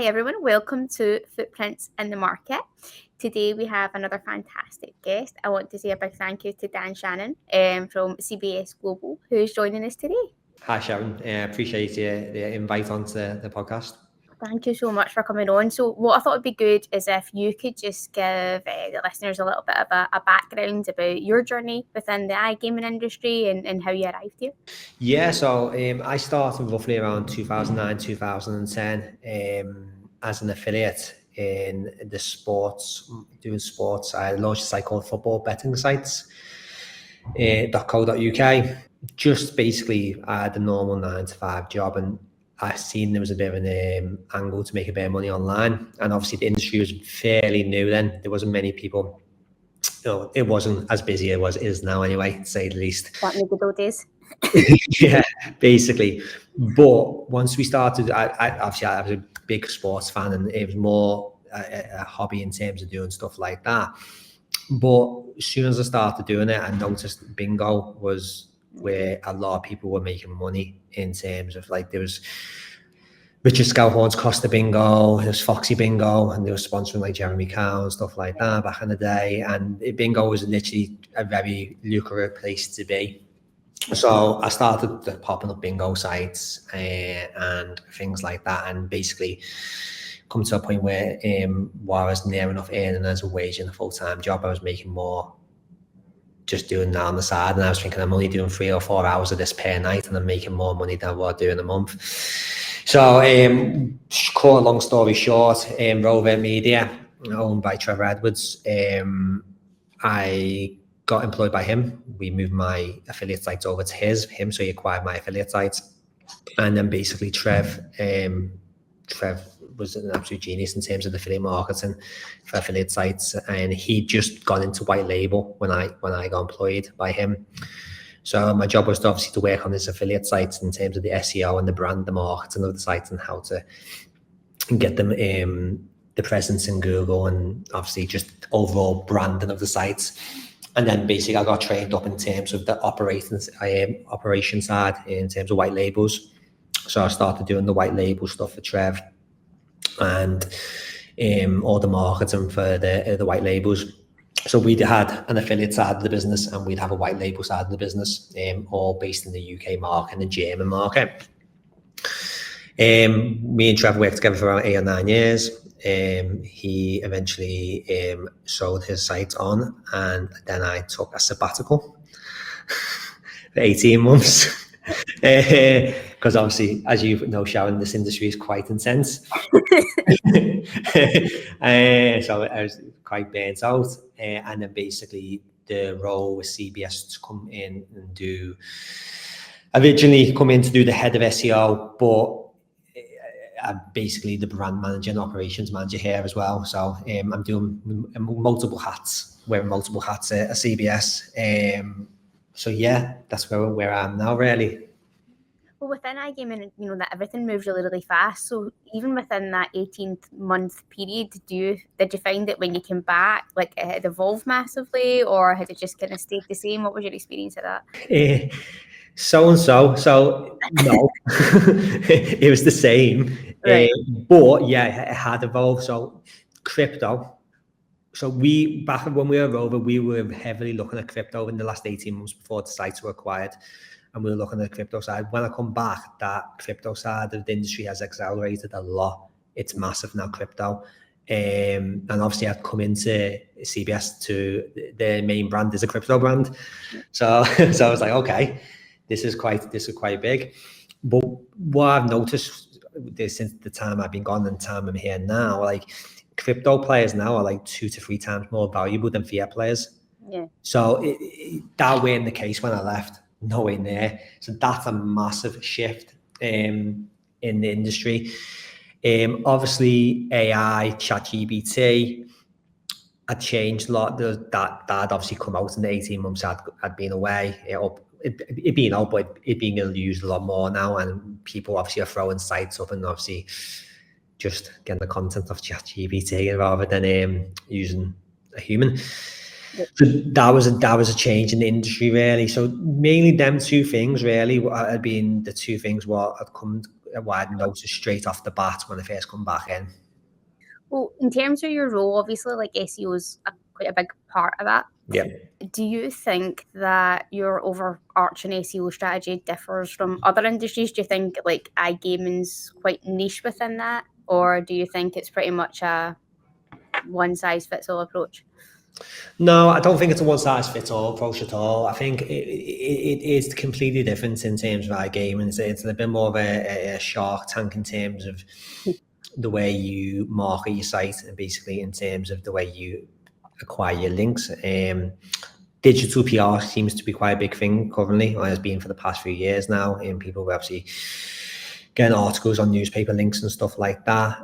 Hi everyone, welcome to Footprints in the Market. Today we have another fantastic guest. I want to say a big thank you to Dan Shannon from CBS Global, who's joining us today. Hi Sharon, appreciate the invite onto the podcast. Thank you so much for coming on. So what I thought would be good is if you could just give the listeners a little bit of a background about your journey within the iGaming industry and how you arrived here. Yeah, so I started roughly around 2009, 2010 as an affiliate in the doing sports. I launched a site called Football Betting Sites, .co.uk. Just basically I had a normal 9-to-5 job, and I seen there was a bit of an angle to make a bit of money online, and obviously the industry was fairly new then. There wasn't many people. It wasn't as busy as it is now anyway, to say the least. Back in the good old days. Yeah, basically. But once we started, I was a big sports fan, and it was more a hobby in terms of doing stuff like that. But as soon as I started doing it, I noticed bingo was where a lot of people were making money, in terms of like there was Richard Scouthone's Costa Bingo, there's Foxy Bingo, and they were sponsoring like Jeremy Cow and stuff like that back in the day. And bingo was literally a very lucrative place to be. So I started popping up bingo sites and things like that, and basically come to a point where while I was near enough earning as a wage in a full-time job, I was making more just doing that on the side. And I was thinking, I'm only doing 3 or 4 hours of this per night, and I'm making more money than what I do in a month. So cut a long story short, Rover Media, owned by Trevor Edwards, I got employed by him. We moved my affiliate sites over to him, so he acquired my affiliate sites. And then basically Trev was an absolute genius in terms of the affiliate marketing for affiliate sites, and he just got into white label when I got employed by him. So my job was obviously to work on his affiliate sites in terms of the SEO and the brand, the marketing of the sites, and how to get them the presence in Google, and obviously just overall branding of the sites. And then basically I got trained up in terms of the operation side, in terms of white labels. So I started doing the white label stuff for Trev, and all the marketing for the white labels. So we had an affiliate side of the business, and we'd have a white label side of the business, all based in the UK market and the German market. Me and Trev worked together for around 8 or 9 years. He eventually sold his site on, and then I took a sabbatical for 18 months. Because obviously, as you know, Sharon, this industry is quite intense. So I was quite burnt out. And then basically the role with CBS to come in and originally come in to do the head of SEO, but I'm basically the brand manager and operations manager here as well. So I'm doing multiple hats, wearing multiple hats at CBS. So yeah, that's where I am now, really. Well, within iGaming, that everything moves really, really fast. So even within that 18-month period, did you find that when you came back, like it had evolved massively, or had it just kind of stayed the same? What was your experience of that? So no, it was the same. Right. But yeah, it had evolved. So crypto. So back when we were over, we were heavily looking at crypto in the last 18 months before the sites were acquired. And we were looking at the crypto side. When I come back, that crypto side of the industry has accelerated a lot. It's massive now, crypto. And obviously I've come into CBS to their main brand is a crypto brand. So I was like, okay, this is quite big. But what I've noticed since the time I've been gone and the time I'm here now, like crypto players now are like 2 to 3 times more valuable than fiat players. Yeah. So that wasn't the case when I left. Nowhere near. So that's a massive shift in the industry. Obviously, AI, ChatGPT had changed a lot. That obviously come out in the 18 months I'd been away. It being out, but it being used a lot more now, and people obviously are throwing sites up and obviously just getting the content of ChatGPT rather than using a human. So that was a change in the industry, really. So mainly them 2 things really had been the 2 things what had come what I noticed straight off the bat when I first come back in. Well, in terms of your role, obviously, like SEO is quite a big part of that. Yeah. Do you think that your overarching SEO strategy differs from other industries? Do you think like iGaming's quite niche within that, or do you think it's pretty much a one size fits all approach? No, I don't think it's a one-size-fits-all approach at all. I think it is completely different in terms of iGaming. It's a bit more of a shark tank in terms of the way you market your site and basically in terms of the way you acquire your links. Digital PR seems to be quite a big thing currently, or has been for the past few years now, and people are obviously getting articles on newspaper links and stuff like that.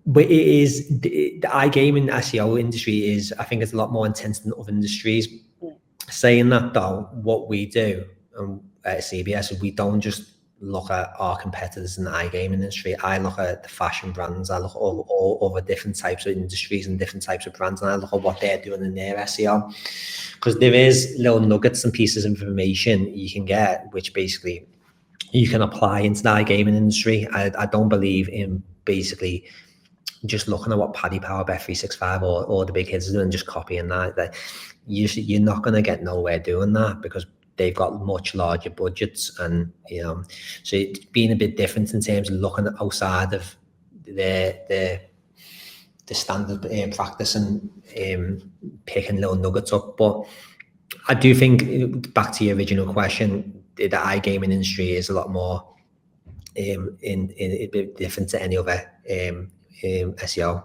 But it is the iGaming SEO industry is, I think, it's a lot more intense than other industries. Saying that though, what we do at CBS is we don't just look at our competitors in the iGaming industry. I look at the fashion brands. I look at all over different types of industries and different types of brands, and I look at what they're doing in their SEO, because there is little nuggets and pieces of information you can get, which basically you can apply into the iGaming industry. I don't believe in basically just looking at what Paddy Power, Bet365 or the big hitters are doing and just copying that. You're not going to get nowhere doing that, because they've got much larger budgets, and so it's been a bit different in terms of looking outside of the standard practice and picking little nuggets up. But I do think, back to your original question, the iGaming industry is a lot more in a bit different to any other SEO.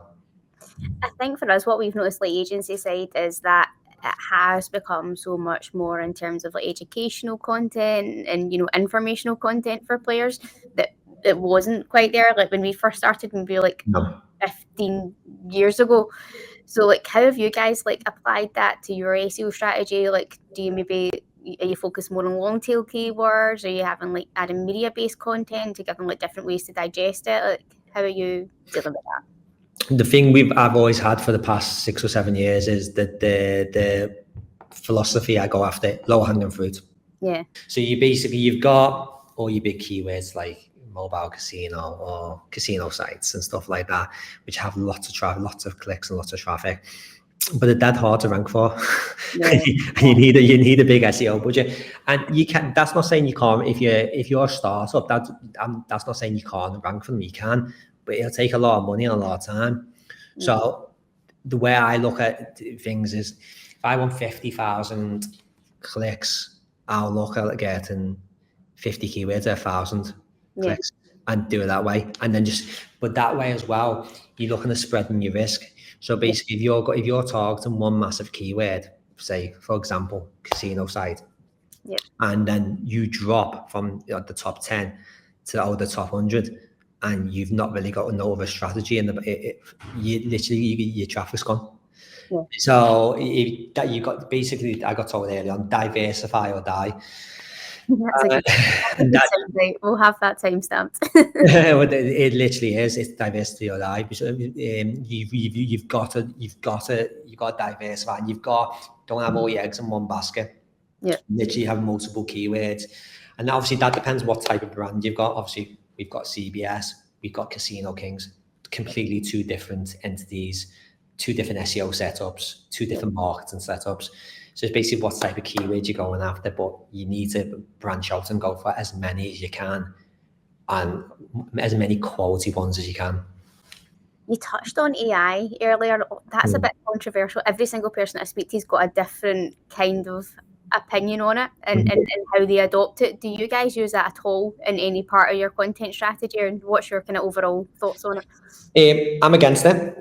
I think for us, what we've noticed, like agency side, is that it has become so much more in terms of like educational content and informational content for players that it wasn't quite there. Like when we first started, maybe like No. 15 years ago. So like, how have you guys like applied that to your SEO strategy? Like, are you focused more on long tail keywords? Are you having like adding media based content to give them like different ways to digest it? Like, how are you dealing with that? The thing I've always had for the past 6 or 7 years is that the philosophy I go after, low hanging fruit. Yeah. So you've got all your big keywords like mobile casino or casino sites and stuff like that, which have lots of traffic, lots of clicks and lots of traffic, but they're dead hard to rank for. Yeah. You need a big SEO budget, and you can. That's not saying you can't. If you're a startup, that's not saying you can't rank for them. You can, but it'll take a lot of money and a lot of time. So the way I look at things is, if I want 50,000 clicks, I'll look at getting 50 keywords, 1,000 clicks, and do it that way. And then but that way as well, you're looking at spreading your risk. So basically, if you're targeting one massive keyword, say for example, casino site, and then you drop from the top 10 to the top 100, and you've not really got no other strategy, and your traffic's gone. Yeah. So I got told earlier on, diversify or die. We'll have that time stamped. It literally is. It's diversity or die. You've got to diversify. And don't have all your eggs in one basket. Yeah. Literally have multiple keywords, and obviously that depends what type of brand you've got. Obviously, we've got CBS, we've got Casino Kings, completely two different entities, two different SEO setups, two different marketing setups. So it's basically what type of keywords you're going after, but you need to branch out and go for as many as you can, and as many quality ones as you can. You touched on AI earlier. That's a bit controversial. Every single person I speak to has got a different kind of opinion on it and how they adopt it. Do you guys use that at all in any part of your content strategy, and what's your kind of overall thoughts on it? I'm against it.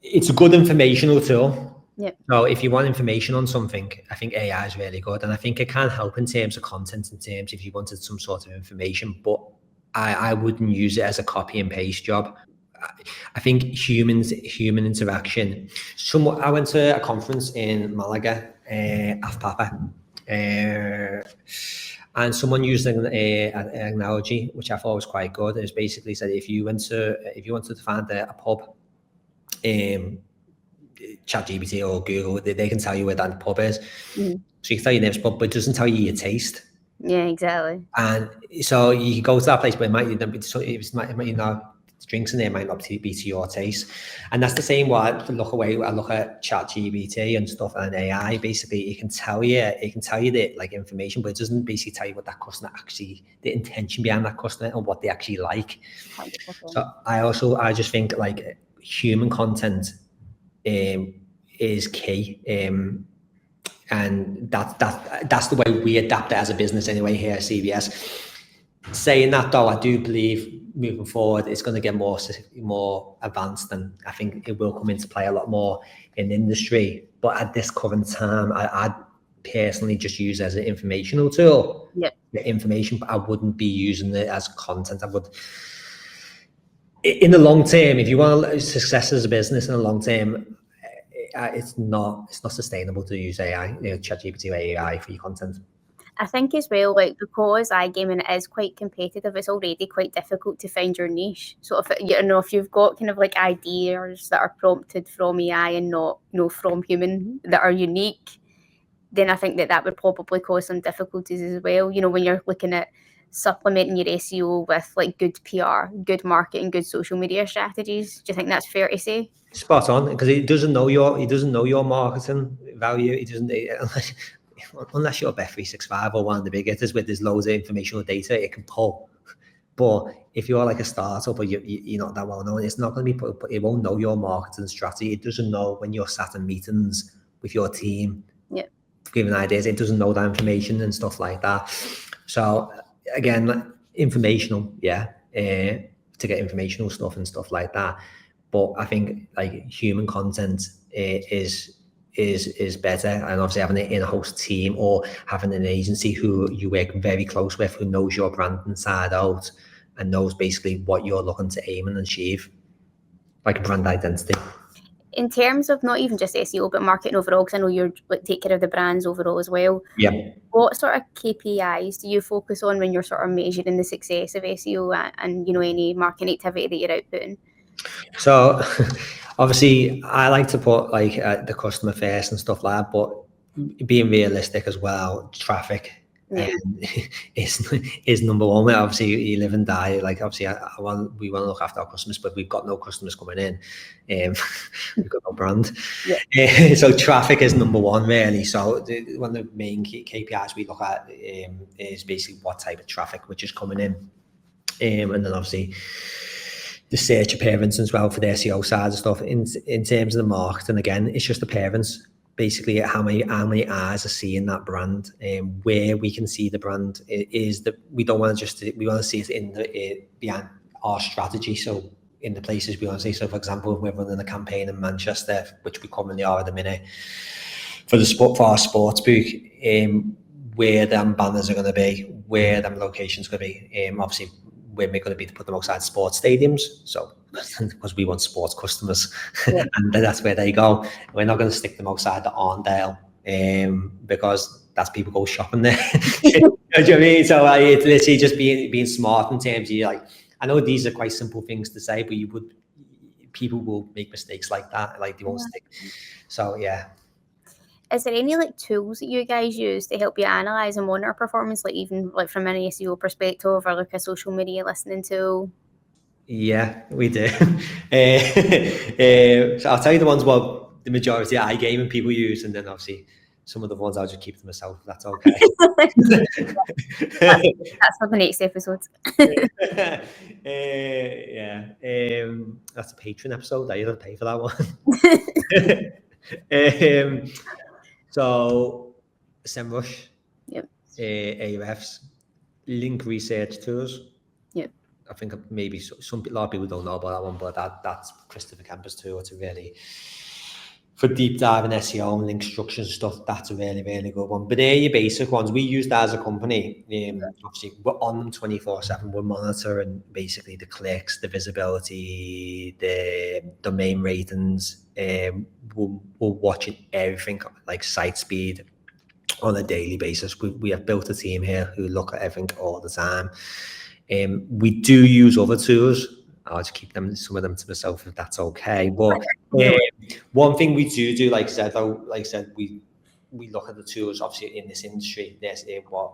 It's a good informational tool. Yeah. So if you want information on something, I think AI is really good, and I think it can help in terms of content, in terms if you wanted some sort of information, but I wouldn't use it as a copy and paste job. I think human interaction. I went to a conference in Malaga, AFPAPA, and someone used an analogy which I thought was quite good. It was basically said, if you wanted to find a pub, ChatGPT or Google, they can tell you where that pub is. So you can tell your nearest pub, but it doesn't tell you your taste. Yeah, exactly. And so you go to that place, but it might drinks in there might not be to your taste. And that's the same way I look at ChatGPT and stuff and AI. Basically, it can tell you the like information, but it doesn't basically tell you what that customer actually, the intention behind that customer and what they actually like. 100%. So I just think like human content is key. And that's the way we adapt it as a business anyway here at CBS. Saying that though, I do believe moving forward it's going to get more advanced, and I think it will come into play a lot more in the industry. But at this current time, I'd personally just use it as an informational tool. Yeah. The information, but I wouldn't be using it as content. I would, in the long term, if you want success as a business in the long term, it's not sustainable to use AI, ChatGPT or AI for your content. I think as well, like because iGaming is quite competitive, it's already quite difficult to find your niche. So if you've got kind of like ideas that are prompted from AI and not from human that are unique, then I think that would probably cause some difficulties as well. When you're looking at supplementing your SEO with like good PR, good marketing, good social media strategies. Do you think that's fair to say? Spot on, because he doesn't know your marketing value. He doesn't unless you're Bet365 or one of the big hitters where there's loads of informational data it can pull. But if you're like a startup or you're not that well known, it's not going to be. It won't know your marketing strategy. It doesn't know when you're sat in meetings with your team, giving ideas. It doesn't know that information and stuff like that. So again, informational, to get informational stuff and stuff like that. But I think like human content is better, and obviously having an in-house team or having an agency who you work very close with, who knows your brand inside out and knows basically what you're looking to aim and achieve, like a brand identity. In terms of not even just SEO but marketing overall, because I know you're like take care of the brands overall as well. Yeah. What sort of KPIs do you focus on when you're sort of measuring the success of SEO and any marketing activity that you're outputting? So obviously I like to put like the customer first and stuff like that, but being realistic as well, traffic is number one. Obviously you live and die. Like obviously we want to look after our customers, but we've got no customers coming in. We've got no brand. So traffic is number one really. So one of the main KPIs we look at is basically what type of traffic which is coming in. And then obviously the search appearance as well for the SEO side of stuff. In terms of the marketing, again, it's just appearance. Basically, how many eyes are seeing that brand, and where we can see the brand is that we don't want to we want to see it in behind our strategy. So in the places we want to see. So for example, we're running a campaign in Manchester, which we commonly are at the minute for our sports book. Where them banners are going to be, where them locations going to be. Obviously, we're going to be to put them outside sports stadiums, so because we want sports customers, and that's where they go. We're not going to stick them outside the Arndale, because that's people go shopping there. You know what I mean? So it's literally just being smart in terms of like, I know these are quite simple things to say, but people will make mistakes like that, like they won't stick. So yeah. Is there any like tools that you guys use to help you analyze and monitor performance, like even like from an SEO perspective or like a social media listening tool? Yeah, we do. So I'll tell you the ones the majority of iGaming people use, and then obviously some of the ones I'll just keep to myself, if that's okay. That's for the next episode. That's a Patreon episode. I either pay for that one. So SEMrush, Ahrefs, link research tools. I think maybe a lot of people don't know about that one, but that's Christopher Kemper's tool. It's a really, for deep dive in SEO and link structures and stuff, that's a really, really good one. But they're your basic ones. We use that as a company. Obviously, we're on them 24/7. We're monitoring basically the clicks, the visibility, the domain ratings. We're watching everything like site speed on a daily basis. We have built a team here who look at everything all the time. We do use other tools. I'll just keep some of them to myself if that's okay. But one thing we do, like I said, we we look at the tools, obviously, in this industry. There's what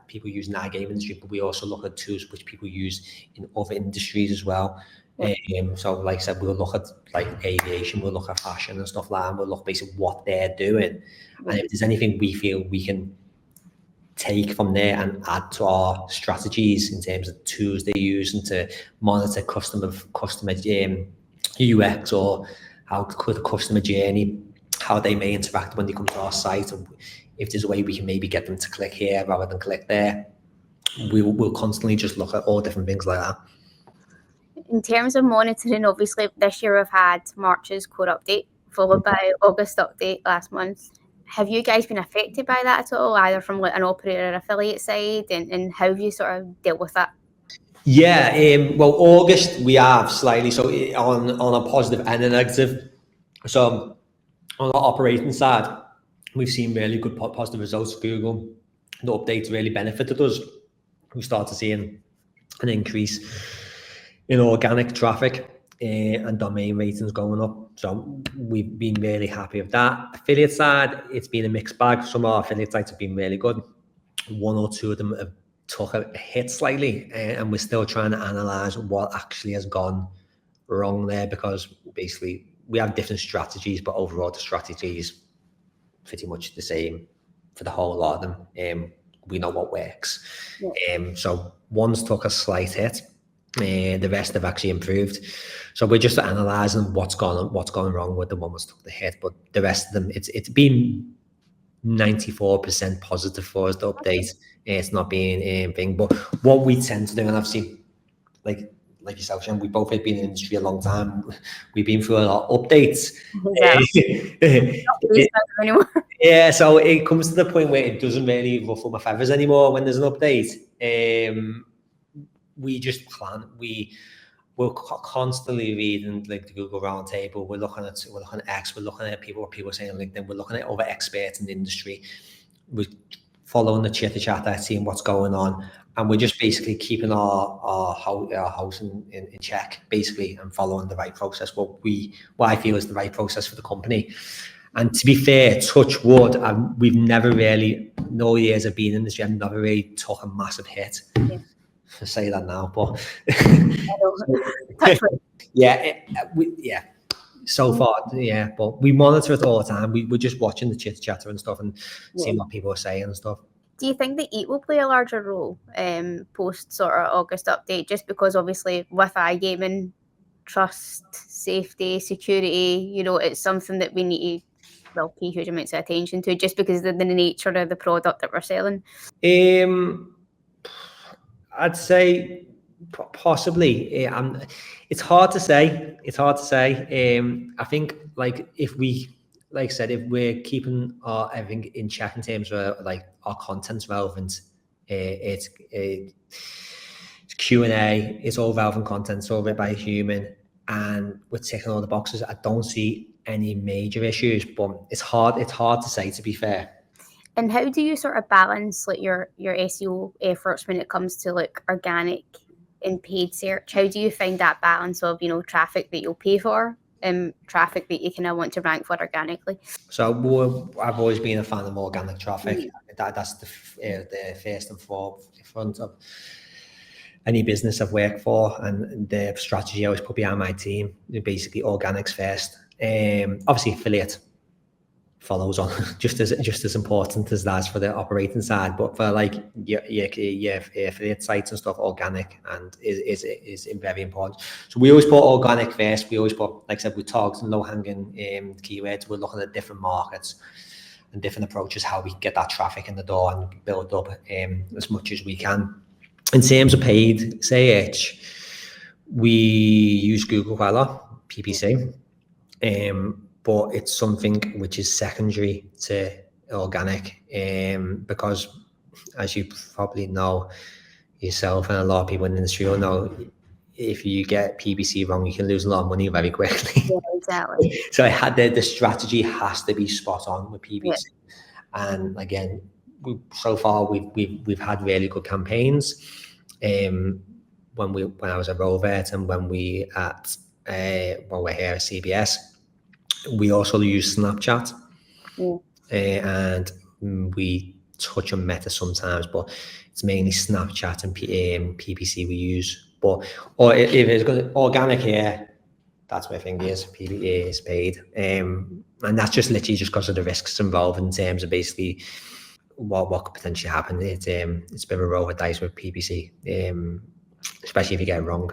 people use in the iGaming industry, but we also look at tools which people use in other industries as well. So, like I said, we'll look at like aviation, we'll look at fashion and stuff like that, and we'll look basically what they're doing. And if there's anything we feel we can take from there and add to our strategies in terms of tools they use and to monitor customer UX, or how the customer journey, how they may interact when they come to our site, and if there's a way we can maybe get them to click here rather than click there, we'll constantly just look at all different things like that. In terms of monitoring, obviously this year we've had March's core update followed by August update last month. Have you guys been affected by that at all, either from like an operator or affiliate side, and how have you sort of dealt with that? Yeah, well, August we have slightly, so on a positive and a negative. So on the operating side, we've seen really good positive results for Google. The updates really benefited us. We started seeing an increase in organic traffic and domain ratings going up. So we've been really happy with that. Affiliate side, it's been a mixed bag. Some of our affiliate sites have been really good. One or two of them have took a hit slightly, and we're still trying to analyze what actually has gone wrong there, because basically we have different strategies, but overall the strategy is pretty much the same for the whole lot of them. We know what works. So one's took a slight hit, the rest have actually improved. So we're just analysing what's gone wrong with the one that's took the hit, but the rest of them, it's been 94% positive for us, the update. It's not being anything, but what we tend to do, and I've seen, like yourself, Sharon, we both have been in the industry a long time. We've been through a lot of updates. Yeah, so it comes to the point where it doesn't really ruffle my feathers anymore when there's an update. We just plan. We're constantly reading like the Google Roundtable. We're looking at X. We're looking at what people are saying on LinkedIn. We're looking at other experts in the industry. We're following the chitter chatter, seeing what's going on, and we're just basically keeping our house in check, basically, and following the right process. What I feel is the right process for the company. And to be fair, touch wood, we've never really, no years of being in the industry, I've never really took a massive hit. I say that now, but so far, but we monitor it all the time. We're just watching the chitter chatter and stuff and seeing what people are saying and stuff. Do you think the EAT will play a larger role post sort of August update, just because obviously with iGaming, trust, safety, security, it's something that we need to pay huge amounts of attention to, just because of the nature of the product that we're selling? I'd say possibly. It's hard to say. I think if we're keeping everything in check in terms of like our content's relevant, it's Q&A, it's all relevant content, it's all written by a human, and we're ticking all the boxes. I don't see any major issues, but it's hard to say, to be fair. And how do you sort of balance like your SEO efforts when it comes to like organic and paid search? How do you find that balance of traffic that you'll pay for and traffic that you kind of want to rank for organically? So I've always been a fan of organic traffic. That's the first and forefront of any business I've worked for, and the strategy I always put behind my team, basically organics first. Obviously affiliate follows on just as important as that for the operating side, but for like your affiliate sites and stuff, organic and is very important. So we always put organic first. We always put, like I said, we target low hanging keywords. We're looking at different markets and different approaches, how we can get that traffic in the door and build up as much as we can. In terms of paid search, we use Google quite a lot, PPC. But it's something which is secondary to organic, because as you probably know yourself, and a lot of people in the industry will know, if you get PPC wrong, you can lose a lot of money very quickly. Yeah, exactly. So the strategy has to be spot on with PPC. And again, so far we've had really good campaigns. When I was at Rovert and when we're here at CBS. We also use Snapchat. and we touch on Meta sometimes, but it's mainly Snapchat and PPC we use. But or if it's going organic here, that's where I think is PPA is paid, and that's just literally just because of the risks involved in terms of basically what could potentially happen. It's a bit of a roll of dice with PPC, especially if you get it wrong.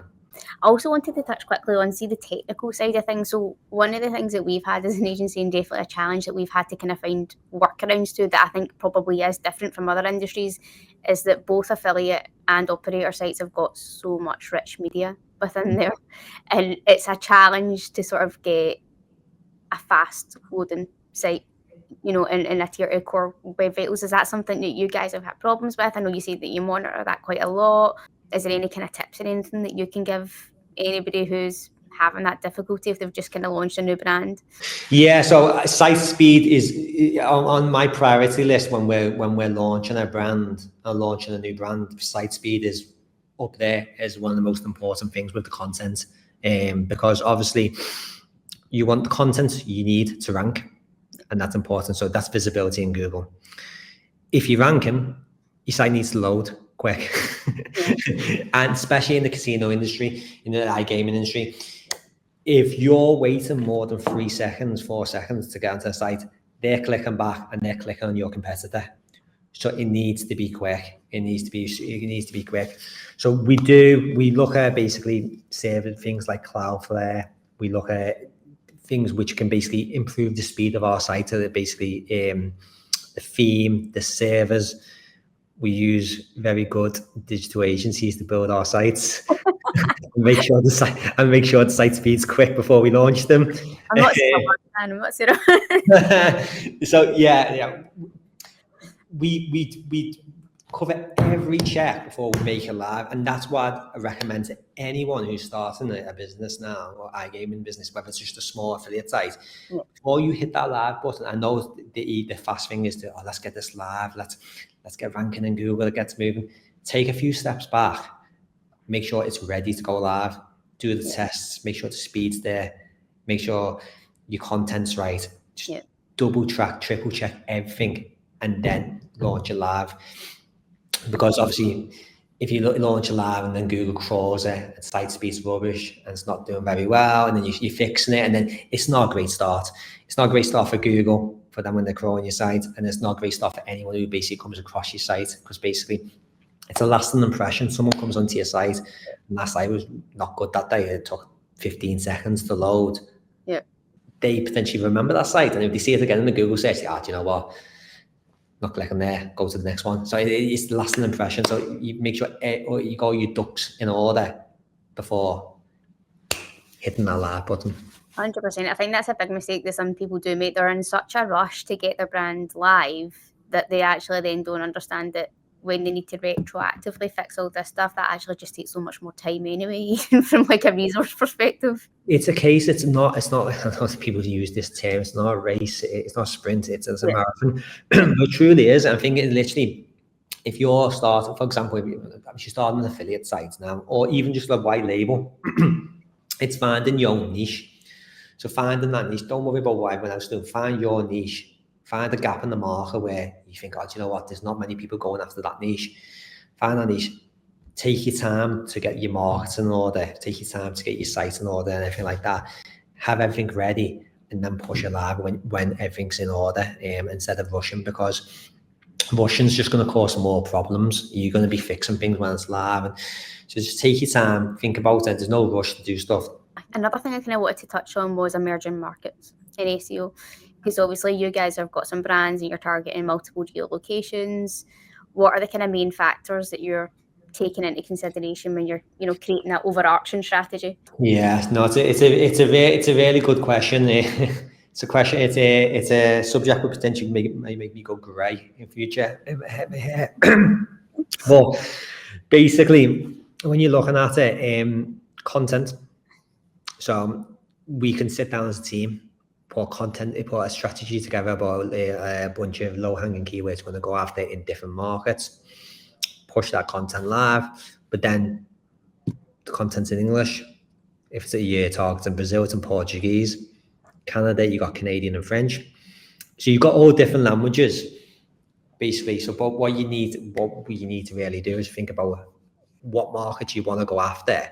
I also wanted to touch quickly on, see, the technical side of things. So one of the things that we've had as an agency, and definitely a challenge that we've had to kind of find workarounds to, that I think probably is different from other industries, is that both affiliate and operator sites have got so much rich media within there. And it's a challenge to sort of get a fast loading site, you know, in a tier 2 core web vitals. Is that something that you guys have had problems with? I know you say that you monitor that quite a lot. Is there any kind of tips or anything that you can give anybody who's having that difficulty if they've just kind of launched a new brand? Yeah, so site speed is on my priority list when we're launching a brand or launching a new brand. Site speed is up there as one of the most important things with the content, because obviously you want the content you need to rank, and that's important. So that's visibility in Google. If you're ranking, your site needs to load quick. And especially in the casino industry, in the iGaming industry, if you're waiting more than 3 seconds, 4 seconds to get onto the site, they're clicking back and they're clicking on your competitor. So it needs to be quick. It needs to be quick. So we look at basically serving things like Cloudflare. We look at things which can basically improve the speed of our site. So that basically the theme, the servers. We use very good digital agencies to build our sites. make sure the site speed's quick before we launch them. I'm not So yeah, we cover every check before we make it live, and that's what I recommend to anyone who's starting a business now, or iGaming business, whether it's just a small affiliate site. Yeah. Before you hit that live button, I know the fast thing is to let's get this live, let's get ranking in Google, it gets moving. Take a few steps back, make sure it's ready to go live, do the tests, make sure the speed's there, make sure your content's right, just double check, triple check everything, and then launch it live. Because obviously, if you launch a live and then Google crawls it, and site speed's rubbish and it's not doing very well, and then you're fixing it, and then it's not a great start. It's not a great start for Google, for them when they're crawling your site, and it's not a great start for anyone who basically comes across your site, because basically it's a lasting impression. Someone comes onto your site and that site was not good that day, it took 15 seconds to load. Yeah. They potentially remember that site, and if they see it again in the Google search, do you know what? Not clicking there, go to the next one. So it's the lasting impression. So you make sure you got your ducks in order before hitting that live button. 100%. I think that's a big mistake that some people do make. They're in such a rush to get their brand live that they actually then don't understand that when they need to retroactively fix all this stuff, that actually just takes so much more time anyway, from like a resource perspective. It's a case, it's not I know people use this term, it's not a race, it's not a sprint, it's a marathon. It truly is. I think it literally, if you're starting, for example, if you're starting an affiliate site now, or even just a white label, it's finding your own niche. So finding that niche, don't worry about what everyone else is doing, find your niche. Find a gap in the market where you think, you know what, there's not many people going after that niche. Find that niche. Take your time to get your marketing in order. Take your time to get your site in order and everything like that. Have everything ready and then push it live when everything's in order, instead of rushing, because rushing's just going to cause more problems. You're going to be fixing things when it's live. And so just take your time, think about it. There's no rush to do stuff. Another thing I kind of wanted to touch on was emerging markets in SEO. Because obviously you guys have got some brands and you're targeting multiple geolocations. What are the kind of main factors that you're taking into consideration when you're, creating that overarching strategy? Yeah, no, it's a really good question. It's a question. It's a subject that potentially may make me go grey in future. But basically, when you're looking at it, content. So we can sit down as a team, put a strategy together about a bunch of low-hanging keywords we're going to go after in different markets, push that content live, but then the content's in English. If it's a year target in Brazil, it's in Portuguese. Canada, you got Canadian and French. So you've got all different languages, basically. So, but what you need to really do is think about what market you want to go after,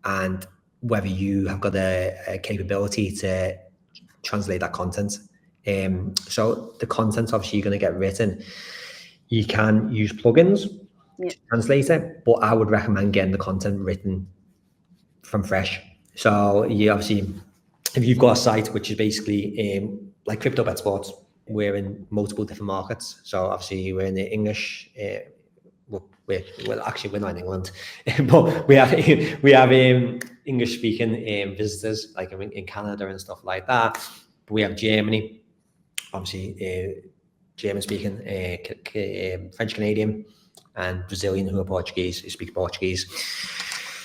and whether you have got a capability to translate that content. So the content, obviously, you're going to get written. You can use plugins to translate it, but I would recommend getting the content written from fresh. So you obviously, if you've got a site which is basically like Crypto Bet Sports, we're in multiple different markets. So obviously we're in the English. We're not in England, but we have English speaking visitors like in Canada and stuff like that. But we have Germany, obviously German speaking, French Canadian, and Brazilian who are Portuguese, who speak Portuguese.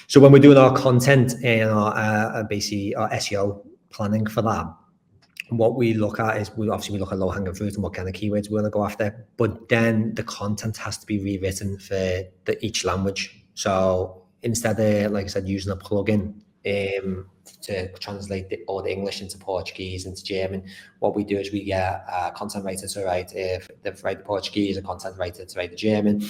So when we're doing our content and basically our SEO planning for that, what we look at is we look at low hanging fruit and what kind of keywords we want to go after. But then the content has to be rewritten for each language. So instead of, like I said, using a plugin to translate all the English into Portuguese into German, what we do is we get a content writer to write the Portuguese, a content writer to write the German,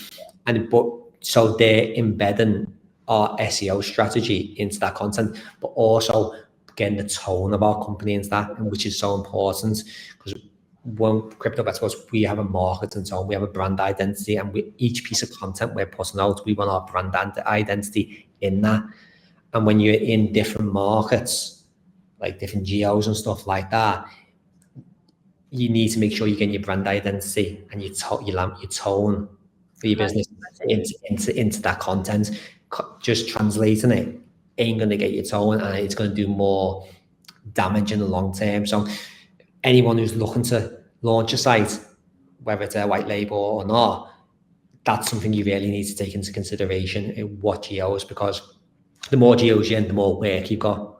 so they're embedding our SEO strategy into that content, but also getting the tone of our company into that, which is so important, because when Crypto Bet Sports, we have a marketing tone, we have a brand identity, and each piece of content we're putting out, we want our brand identity in that. And when you're in different markets, like different geos and stuff like that, you need to make sure you get your brand identity and your tone for your business into that content. Just translating it ain't going to get your tone, and it's going to do more damage in the long term. So anyone who's looking to launch a site, whether it's a white label or not, that's something you really need to take into consideration in what geos, because the more geos you're in, the more work you've got.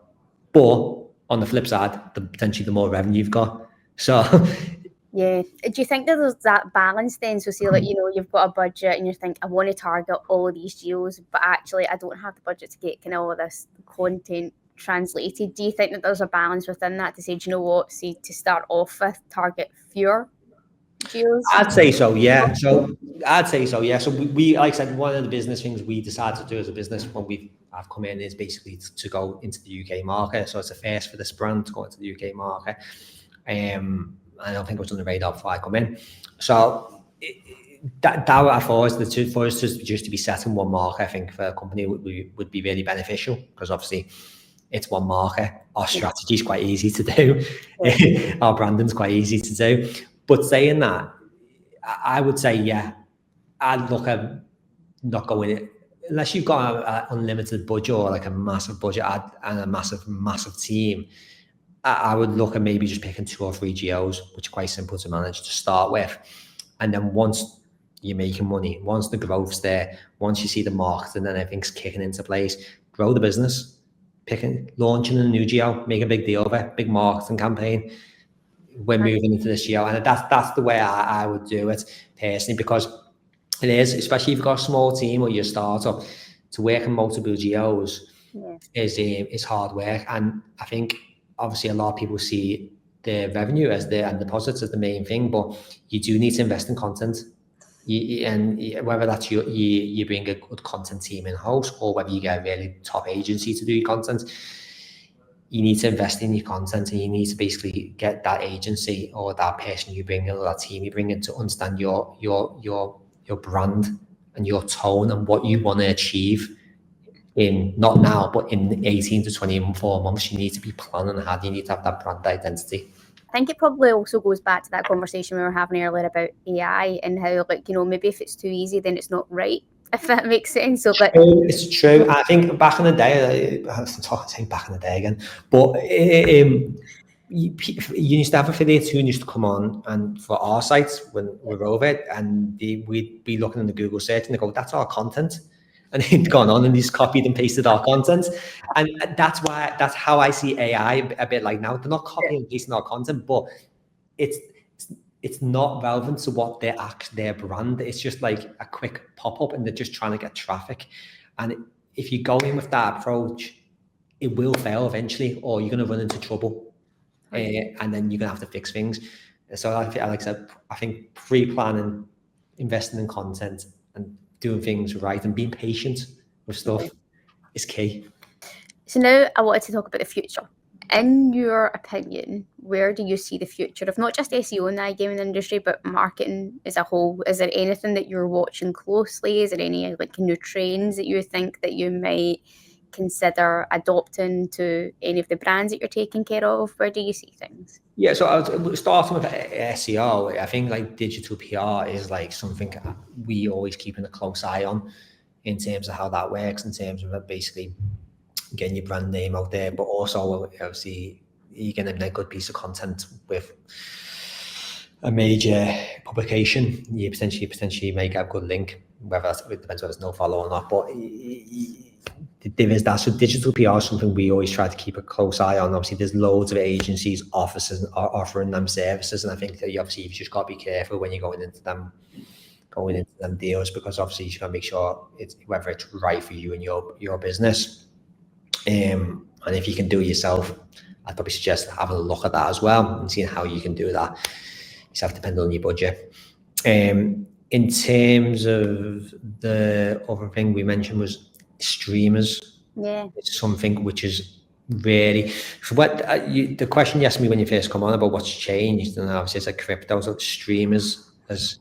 But on the flip side, potentially the more revenue you've got. So yeah. Do you think that there's that balance then? So say like, you've got a budget and you think, I want to target all of these geos, but actually I don't have the budget to get kind of all of this content translated. Do you think that there's a balance within that to say, do you know what, say to start off with, target fewer geos? I'd say so, yeah. So we like I said, one of the business things we decided to do as a business when I've come in is basically to go into the UK market. So it's a first for this brand to go into the UK market. I don't think it was on the radar before I come in. So that I thought for us just to be set in one market, I think for a company would be really beneficial, because obviously it's one market. Our strategy is quite easy to do. Our branding's quite easy to do. But saying that, I would say, yeah, I'd look at not going in, unless you've got an unlimited budget or like a massive budget and a massive team. I would look at maybe just picking 2 or 3 geos, which are quite simple to manage to start with. And then once you're making money, once the growth's there, once you see the marketing and everything's kicking into place, grow the business, launching a new geo, make a big deal of it, big marketing campaign. We're moving into this geo. And that's the way I would do it personally, because it is, especially if you've got a small team or you're a startup, to work in multiple geos is hard work. And I think obviously a lot of people see the revenue and deposits as the main thing, but you do need to invest in content. And whether that's you bring a good content team in house, or whether you get a really top agency to do your content, you need to invest in your content, and you need to basically get that agency or that person you bring in or that team you bring in to understand your brand and your tone and what you want to achieve in, not now, but in 18 to 24 months. You need to be planning ahead. You need to have that brand identity. I think it probably also goes back to that conversation we were having earlier about AI and how, like, maybe if it's too easy, then it's not right, if that makes sense. So, like, it's true. I think back in the day, I'm saying back in the day again, but you used to have affiliates who used to come on, and for our sites when we're over it, and we'd be looking in the Google search and they go, that's our content. And they'd gone on and just copied and pasted our content. And that's how I see AI a bit like now. They're not copying and pasting our content, but it's not relevant to what their brand. It's just like a quick pop-up, and they're just trying to get traffic. And if you go in with that approach, it will fail eventually, or you're going to run into trouble. And then you're going to have to fix things. So like I said, I think pre-planning, investing in content, and doing things right and being patient with stuff is key. So now I wanted to talk about the future. In your opinion, where do you see the future of not just SEO in the iGaming industry, but marketing as a whole? Is there anything that you're watching closely? Is there any like new trends that you think that you might consider adopting to any of the brands that you're taking care of? Where do you see things? Yeah, so I was starting with SEO. I think like digital PR is like something we always keeping a close eye on in terms of how that works, in terms of basically getting your brand name out there, but also obviously you're getting a good piece of content with a major publication. You potentially make a good link, whether it depends whether it's no follow or not. But there is that. So digital PR is something we always try to keep a close eye on. Obviously, there's loads of agencies, offices are offering them services, and I think that you've just got to be careful when you're going into them deals, because obviously you got to make sure it's whether it's right for you and your business. And if you can do it yourself, I'd probably suggest having a look at that as well and seeing how you can do that. You have to depend on your budget. In terms of the other thing we mentioned was streamers. Yeah, it's something which is really, so what the question you asked me when you first come on about what's changed, and obviously it's like crypto, so streamers as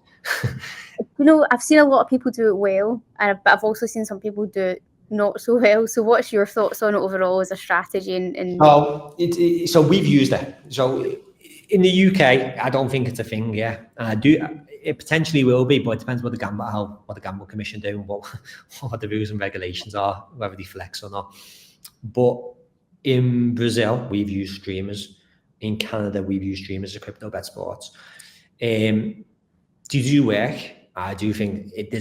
you know, I've seen a lot of people do it well, but I've also seen some people do it not so well. So what's your thoughts on it overall as a strategy? So we've used it. So in the UK, I don't think it's a thing. Yeah, it potentially will be, but it depends what the Gamble Commission do, and what the rules and regulations are, whether they flex or not. But in Brazil, we've used streamers. In Canada, we've used streamers as crypto bet sports. Do work? I do think it's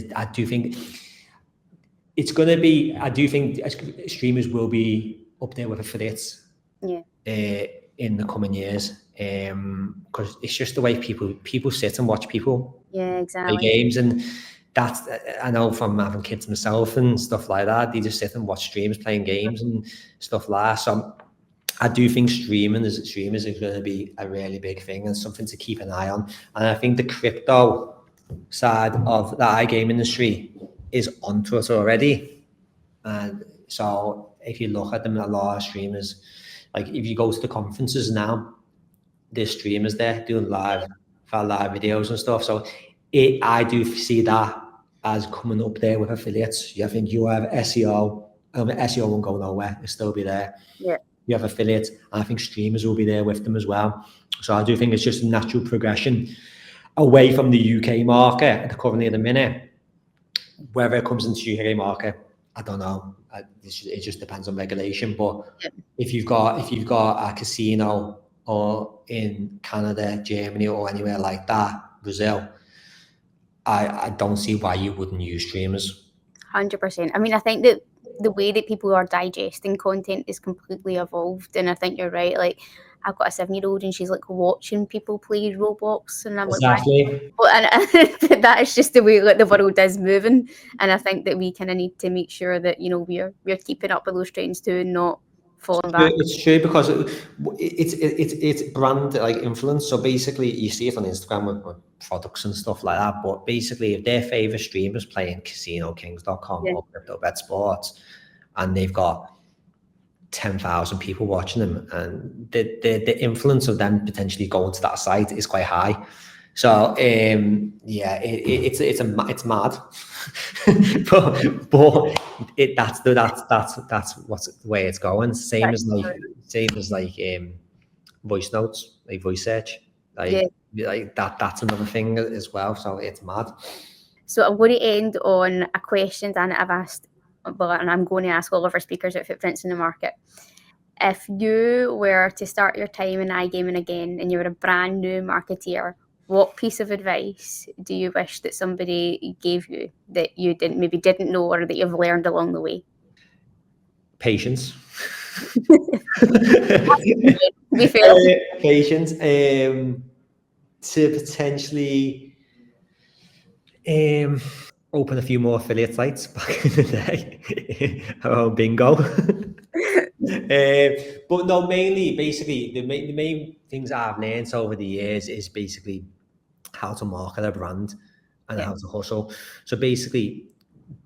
going to be. I do think streamers will be up there with affiliates. Yeah. In the coming years, because it's just the way people sit and watch people exactly play games, and that's, I know from having kids myself and stuff like that, they just sit and watch streamers playing games and stuff like that. So I do think streamers is going to be a really big thing and something to keep an eye on. And I think the crypto side of the iGaming industry is onto it already. And so if you look at them, a lot of streamers, like if you go to the conferences now, there's streamers there doing live videos and stuff. So I do see that as coming up there with affiliates. I think you have SEO. SEO won't go nowhere. It'll still be there. Yeah. You have affiliates, and I think streamers will be there with them as well. So I do think it's just a natural progression away from the UK market currently at the minute. Whether it comes into the UK market, I don't know. It just depends on regulation. But if you've got a casino or in Canada, Germany, or anywhere like that, Brazil, I don't see why you wouldn't use streamers. 100%. I mean, I think that the way that people are digesting content is completely evolved, and I think you're right. Like, I've got a 7-year-old, and she's like watching people play Roblox, and I'm exactly. like, and that is just the way like the world is moving. And I think that we kind of need to make sure that we're keeping up with those trends too, and not falling back. It's true, because it's brand like influence. So basically, you see it on Instagram with products and stuff like that. But basically, if their favorite streamers playing CasinoKings.com or Crypto Bet Sports, and they've got 10,000 people watching them, and the influence of them potentially going to that site is quite high. So it's mad, but that's what's the way it's going. Same as voice notes, like voice search, like that's another thing as well. So it's mad. So I'm going to end on a question that I've asked, and I'm going to ask all of our speakers at Footprints in the Market. If you were to start your time in iGaming again and you were a brand new marketeer, what piece of advice do you wish that somebody gave you that you didn't know, or that you've learned along the way? Patience. Be fair. Patience. To potentially open a few more affiliate sites back in the day around bingo. But no, mainly, basically, the main things I've learned over the years is basically how to market a brand and how to hustle. So basically,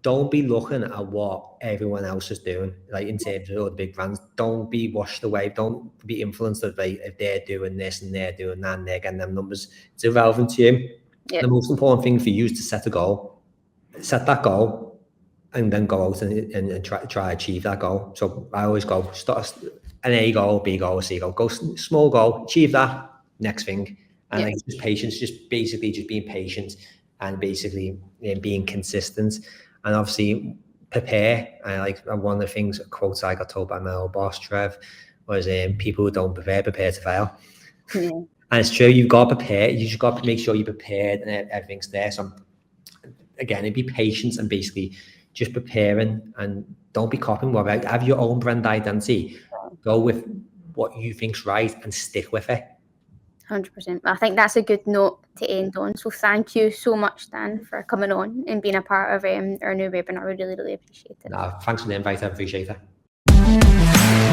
don't be looking at what everyone else is doing, like in terms of all the big brands. Don't be washed away. Don't be influenced by if they're doing this and they're doing that and they're getting them numbers. It's irrelevant to you. The most important thing for you is to set a goal. Set that goal and then go out and try achieve that goal. So I always go start an A goal, B goal, C goal. Go small goal, achieve that, next thing. And like just patience, just basically just being patient and basically being consistent. And obviously prepare. And like one of the things, quotes I got told by my old boss, Trev, was people who don't prepare to fail. And it's true, you've got to prepare. You just got to make sure you're prepared and everything's there. So again, it'd be patience and basically just preparing, and don't be copying. Have your own brand identity. Go with what you think's right and stick with it. 100%. I think that's a good note to end on. So thank you so much, Dan, for coming on and being a part of our new webinar. We really, really appreciate it. Thanks for the invite. I appreciate it.